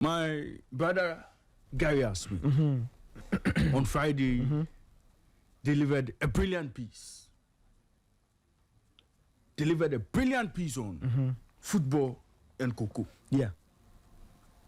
My brother Gary asked me on Friday delivered a brilliant piece. Delivered a brilliant piece on football and cocoa. Yeah.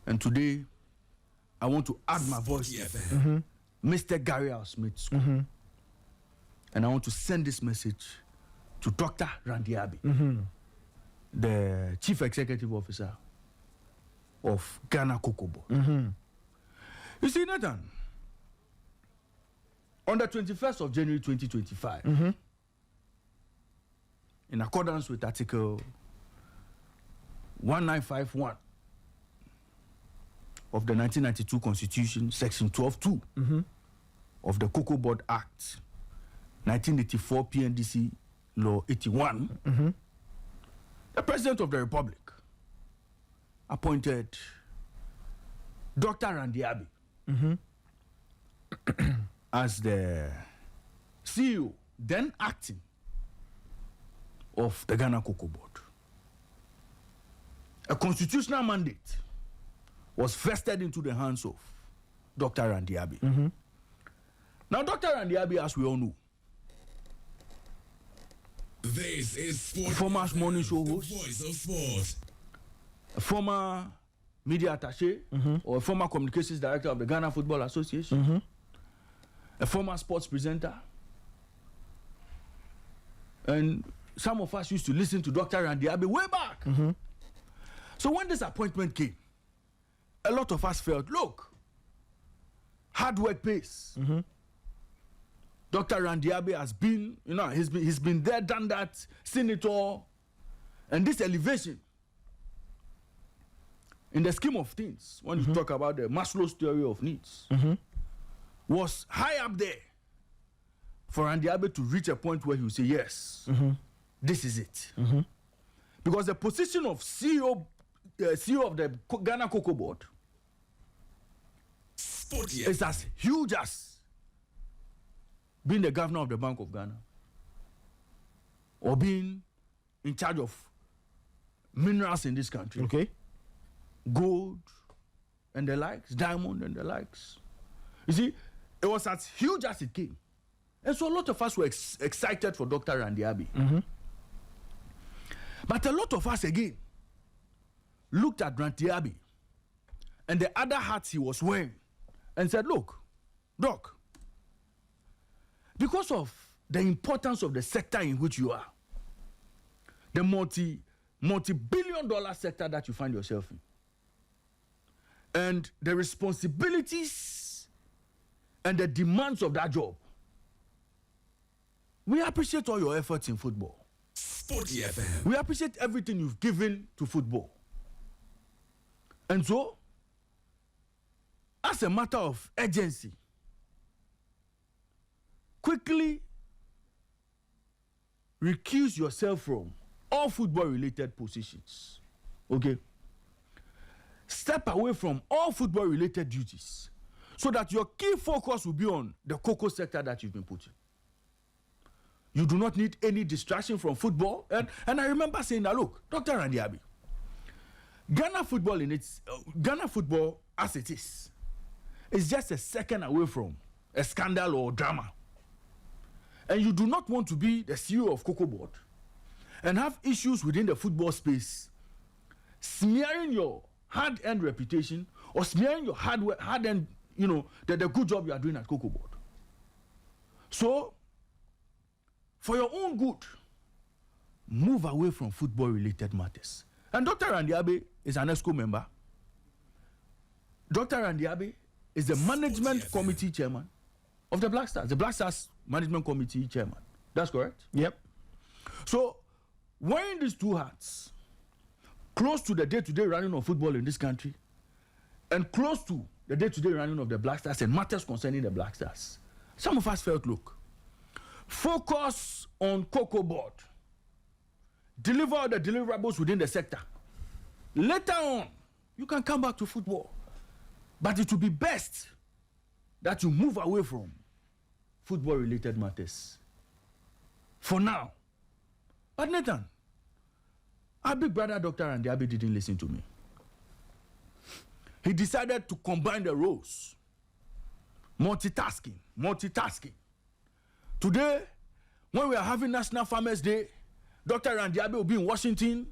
And today, I want to add my voice to Mr. Gary Smith School. And I want to send this message to Dr. Randy Abbey, the Chief Executive Officer of Ghana COCOBOD. You see, Nathan, on the 21st of January 2025, in accordance with Article 1951 of the 1992 Constitution, Section 12(2) of the COCOBOD Act, 1984 PNDC Law 81, the President of the Republic appointed Dr. Randy Abbey as the CEO, then acting, of the Ghana COCOBOD. A constitutional mandate was vested into the hands of Dr. Randy Abbey. Now, Dr. Randy Abbey, as we all know, this is Sport former morning show host, the voice of sport, a former media attaché, or a former communications director of the Ghana Football Association, a former sports presenter. And some of us used to listen to Dr. Randy Abbey way back. So when this appointment came, a lot of us felt, look, hard work pays. Dr. Randy Abbey has been, he's been there, done that, seen it all. And this elevation, in the scheme of things, when you talk about the Maslow's theory of needs, was high up there for Randy Abbey to reach a point where he would say, yes, this is it. Because the position of CEO of the Ghana COCOBOD is as huge as being the governor of the Bank of Ghana or being in charge of minerals in this country. Okay. Gold and the likes, diamond and the likes. You see, it was as huge as it came. And so a lot of us were excited for Dr. Randy Abbey. But a lot of us again looked at Randy Abbey and the other hats he was wearing and said, look, Doc, because of the importance of the sector in which you are, the multi-billion-dollar sector that you find yourself in, and the responsibilities and the demands of that job, we appreciate all your efforts in football. We appreciate everything you've given to football. And so, as a matter of urgency, quickly recuse yourself from all football-related positions. Okay? Step away from all football-related duties so that your key focus will be on the cocoa sector that you've been putting. You do not need any distraction from football. And I remember saying that, look, Dr. Randy Abbey, Ghana football as it is just a second away from a scandal or drama. And you do not want to be the CEO of COCOBOD and have issues within the football space, smearing your hard-earned reputation or smearing your hard-earned, the good job you are doing at COCOBOD. So, for your own good, move away from football-related matters. And Dr. Randy Abbey is an ESCO member. Dr. Randy Abbey is the management committee chairman of the Black Stars. The Black Stars management committee chairman. That's correct? Yep. So, wearing these two hats, close to the day-to-day running of football in this country, and close to the day-to-day running of the Black Stars and matters concerning the Black Stars, some of us felt, look, focus on COCOBOD. Deliver the deliverables within the sector. Later on, you can come back to football. But it will be best that you move away from football-related matters. For now. But Nathan, our big brother Dr. Randy Abbey didn't listen to me. he decided to combine the roles. Multitasking. Today, when we are having National Farmers Day, Dr. Rant will be in Washington,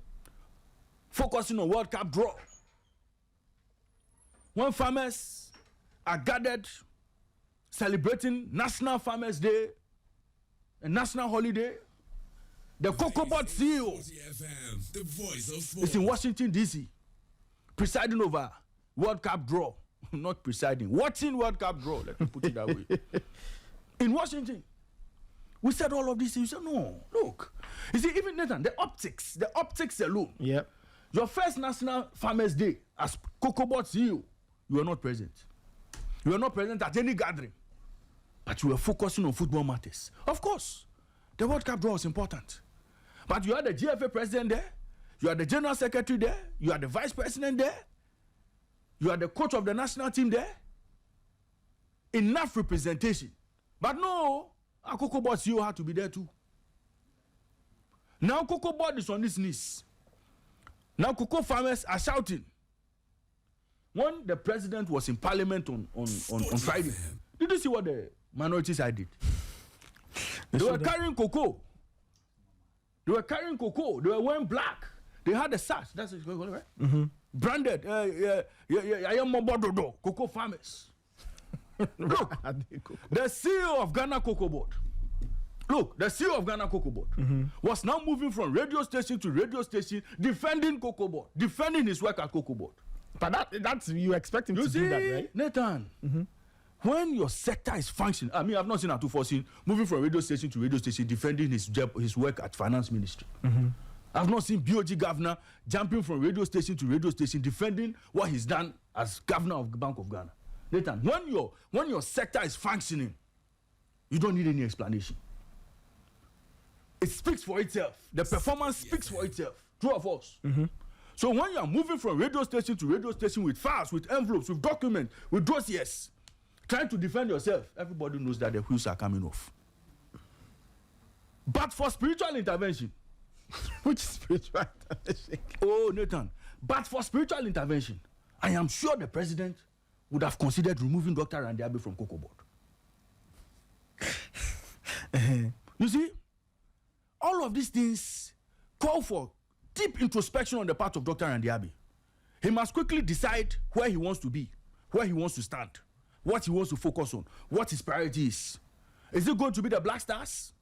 focusing on World Cup draw. When farmers are gathered, celebrating National Farmers Day, a national holiday, the COCOBOD CEO FM, the voice of sport. is in Washington, D.C., presiding over World Cup draw. Not presiding, watching World Cup draw, let me put it that way. In Washington. We said all of this, you said, no, look. You see, even Nathan, the optics alone. Yep. Your first National Farmers Day as COCOBOD CEO, you were not present. You were not present at any gathering. But you were focusing on football matters. Of course, the World Cup draw was important. But you had the GFA president there, you had the general secretary there, you had the vice president there, you had the coach of the national team there. Enough representation. But no, our COCOBOD CEO had to be there too. Now COCOBOD is on his knees. Now cocoa farmers are shouting. When the president was in parliament on Friday, did you see what the minority side did? They were carrying cocoa. They were wearing black. They had the sash. That's it, right? Mm-hmm. Branded. I am Mobododo. Cocoa farmers. Look, the CEO of Ghana COCOBOD. Look, the CEO of Ghana COCOBOD was now moving from radio station to radio station, defending COCOBOD, defending his work at COCOBOD. But that's you expect him to do that, right? Nathan, when your sector is functioning, I mean, I've not seen Atufosin moving from radio station to radio station, defending his work at finance ministry. I've not seen BOG governor jumping from radio station to radio station, defending what he's done as governor of the Bank of Ghana. Nathan, when your sector is functioning, you don't need any explanation. It speaks for itself. The performance speaks for itself. True of us. So when you are moving from radio station to radio station with files, with envelopes, with documents, with dossiers, trying to defend yourself, everybody knows that the wheels are coming off. But for spiritual intervention, which spiritual intervention? Oh, Nathan. But for spiritual intervention, I am sure the president would have considered removing Dr. Rant Abbey from COCOBOD. You see, all of these things call for deep introspection on the part of Dr. Rant Abbey. He must quickly decide where he wants to be, where he wants to stand, what he wants to focus on, what his priority is. Is it going to be the Black Stars?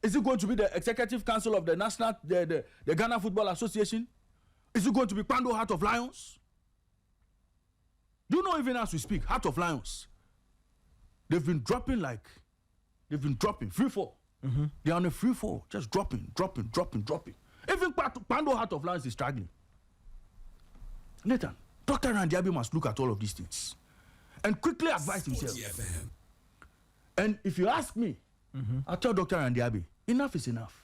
Is it going to be the Executive Council of the Ghana Football Association? Is it going to be Pando Heart of Lions? Do you know, even as we speak, Heart of Lions, they've been dropping free fall. They're on a free fall, just dropping. Even Pando Heart of Lions is struggling. Nathan, Dr. Rant Abbey must look at all of these things and quickly advise himself. And if you ask me, I'll tell Dr. Rant Abbey, enough is enough.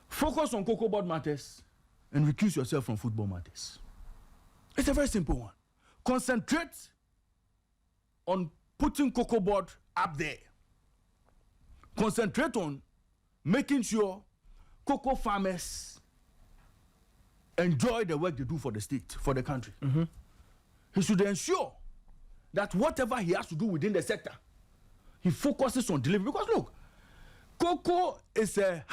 Focus on COCOBOD matters and recuse yourself from football matters. It's a very simple one. Concentrate on putting COCOBOD up there. Concentrate on making sure cocoa farmers enjoy the work they do for the state, for the country. He should ensure that whatever he has to do within the sector, he focuses on delivery. Because look, cocoa is a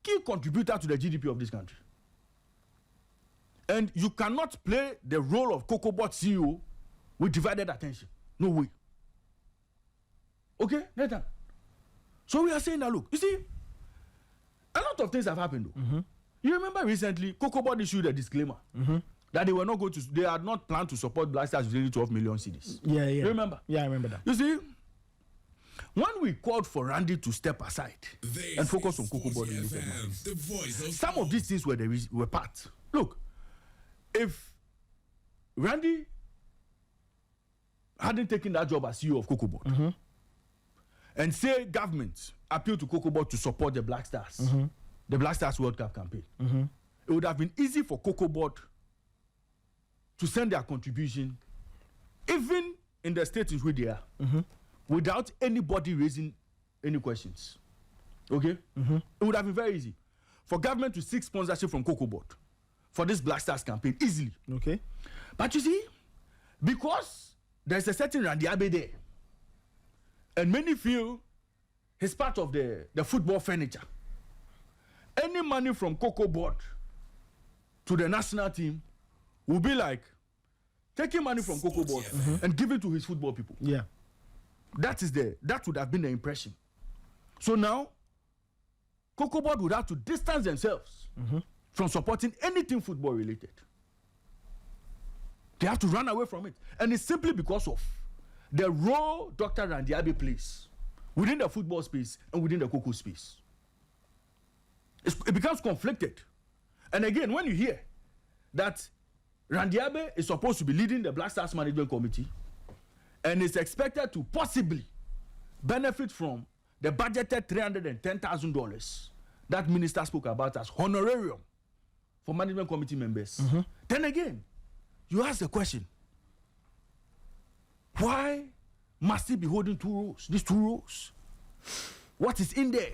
key contributor to the GDP of this country. And you cannot play the role of COCOBOD CEO with divided attention. No way. Okay, Nathan? So we are saying that, look, you see, a lot of things have happened though. You remember recently, COCOBOD issued a disclaimer that they had not planned to support Black Stars with only 12 million cedis. Yeah. You remember? Yeah, I remember that. You see, when we called for Randy to step aside and focus on COCOBOD related matters, some of these things were part. Look, if Randy hadn't taken that job as CEO of COCOBOD and say government appeal to COCOBOD to support the Black Stars, the Black Stars World Cup campaign, it would have been easy for COCOBOD to send their contribution, even in the state in which they are, without anybody raising any questions. Okay? It would have been very easy for government to seek sponsorship from COCOBOD, for this Black Stars campaign easily. Okay. But you see, because there's a certain Randy Abbey there, and many feel he's part of the football furniture. Any money from COCOBOD to the national team will be like taking money from COCOBOD and giving to his football people. Yeah. That would have been the impression. So now, COCOBOD would have to distance themselves from supporting anything football related. They have to run away from it. And it's simply because of the role Dr. Randy Abbey plays within the football space and within the COCO space. It becomes conflicted. And again, when you hear that Randy Abbey is supposed to be leading the Black Stars Management Committee and is expected to possibly benefit from the budgeted $310,000 that minister spoke about as honorarium for management committee members, then again, you ask the question, why must he be holding these two roles? What is in there?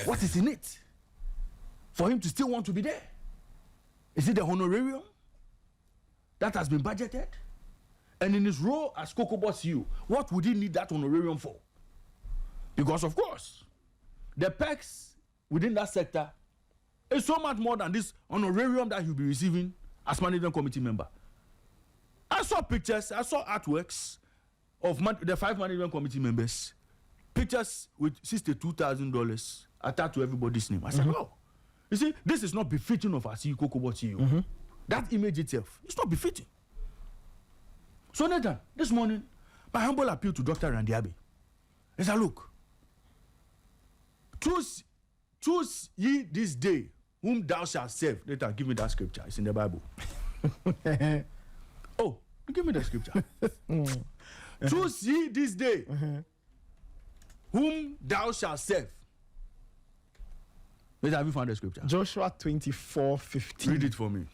What is in it for him to still want to be there? Is it the honorarium that has been budgeted? And in his role as COCOBOD CEO, what would he need that honorarium for? Because of course, the perks within that sector is so much more than this honorarium that he'll be receiving as management committee member. I saw pictures, I saw artworks of the 5 management committee members, pictures with $62,000 attached to everybody's name. I said, oh, you see, this is not befitting of our CEO, COCOBOD CEO. That image itself, it's not befitting. So Nathan, this morning, my humble appeal to Dr. Randy Abbey is that, look, choose ye this day whom thou shalt serve. Nathan, give me that scripture. It's in the Bible. Oh, give me the scripture. Choose ye this day whom thou shalt serve. Wait, have you found the scripture? Joshua 24:15. Read it for me.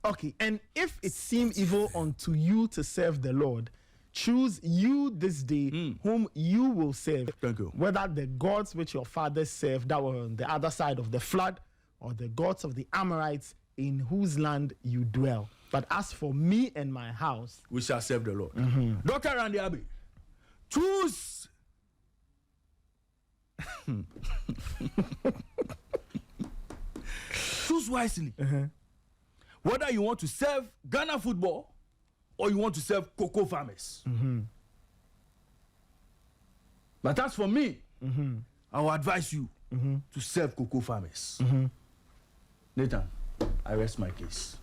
Okay, and if it seem evil unto you to serve the Lord, choose you this day whom you will serve. Thank you. Whether the gods which your fathers served that were on the other side of the flood, or the gods of the Amorites in whose land you dwell. But as for me and my house, we shall serve the Lord. Dr. Randy Abbey, choose. Choose wisely. Whether you want to serve Ghana football or you want to serve cocoa farmers. But as for me, I will advise you to serve cocoa farmers. Nathan, I rest my case.